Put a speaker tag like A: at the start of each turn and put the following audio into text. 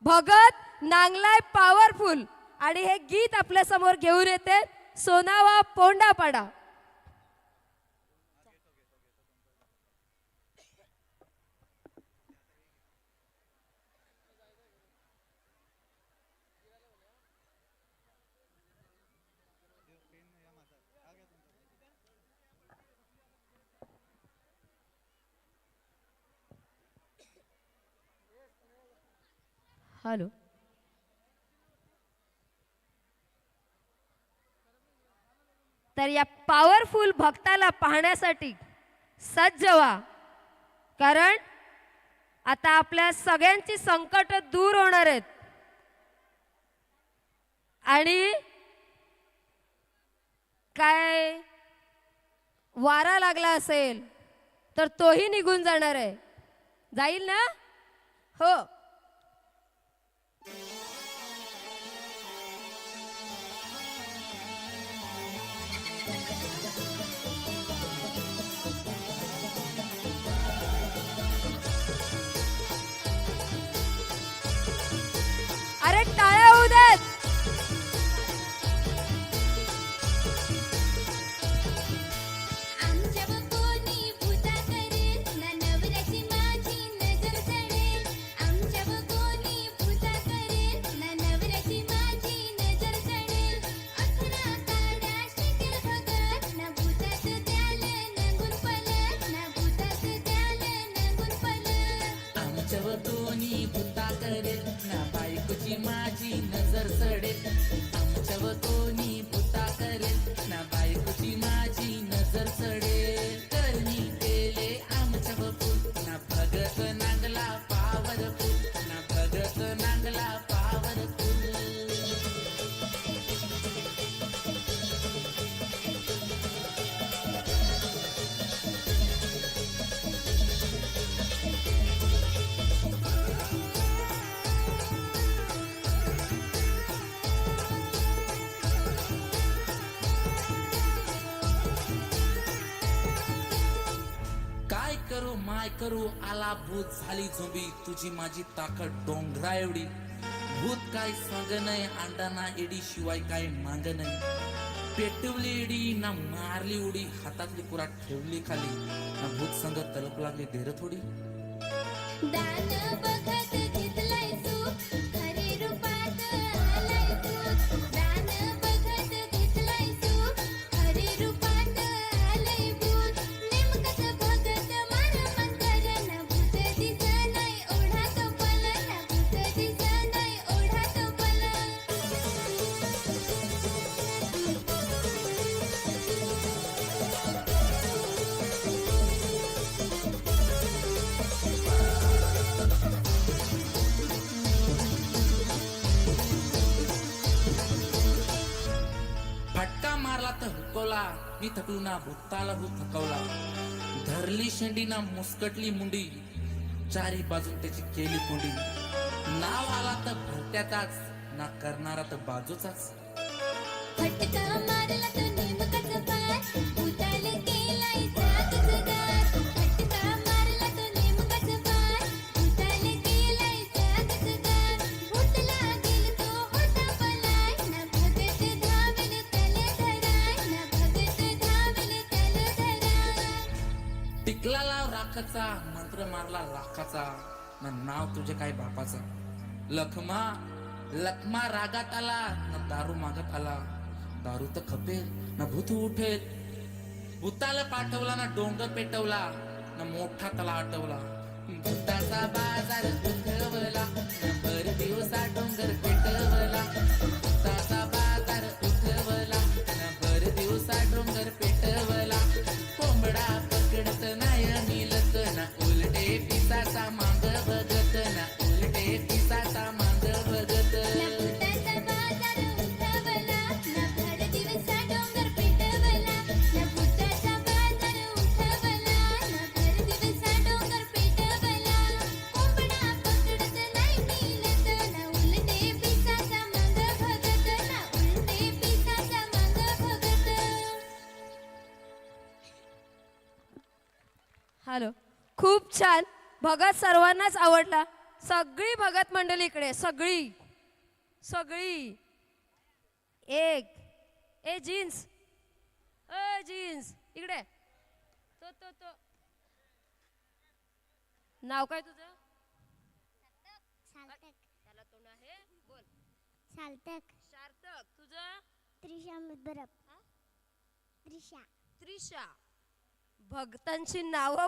A: Bhagat नांगलाय powerful आणि हे गीत आपल्या समोर घेऊन येते सोनावा पोंडापाडा. हॅलो. तर या पॉवरफुल भक्ताला पाहण्यासाठी सज्ज व्हा, कारण आता आपल्या सगळ्यांची संकट दूर होणार आहेत आणि काय वारा लागला असेल तर तोही निघून जाणार आहे. जाईल ना? हो. अरे टाळ्या होऊ देत.
B: माय करू आला भूत झाली झोंबी तुझी माझी ताकद डोंगरा एवढी. भूत काय सांग नाही अंडा ना एडी शिवाय काय मांग नाही. पेटवली एडी ना मारली उडी हातातली कुरा ठेवली खाली ना भूत संग तलप लागली धेर थोडी. मी थकलो ना भूताला भूत थकवला. धरली शेंडी ना मुस्कटली मुंडी चारी बाजून त्याची केली पुंडी. नाव आला तर भरत्याचाच ना करणारा तर बाजूचाच.
C: फटका मारला तो नेमकाच पार भूताला केलाय जागचगार. फटका मारला तो नेमकाच पार भूताला केलाय जागचगार. भूत लागेल तो होता पलाय ना भगत धावेल त्याला धराय ना भगत धावेल त्याला धराय.
B: टिकला लाव राखाचा मंत्र मारला लाखाचा ना नाव तुझे काय बापाचा. लखमा लखमा रागात आला ना दारू मागत आला. दारू तर खपेल ना भूत उठेल. भूताला पाठवला ना डोंगर पेटवला ना मोठा तला आटवला. भूताचा बाजार उठवला ना भर दिवसा डोंगर पेटवला. भूताचा बाजार उठवला ना भर दिवसा डोंगर पेटवला. कोंबडा पकडत नाही मिलत ना उलटे पिसाचा मांग बघत ना उलटे पिसाचा मांग बघत.
A: हॅलो. खूप छान. भगत सर्वांनाच आवडला. सगळी भगत मंडळी इकडे, सगळी सगळी. एक ए जीन्स, ए जीन्स इकडे. तो तो तो नाव काय तुझं?
D: सार्थक.
A: त्याला तोंड आहे, बोल.
D: सार्थक.
A: सार्थक. तुझं?
D: त्रिशा मुदरप. त्रिशा.
A: त्रिशा. भक्तांची नावं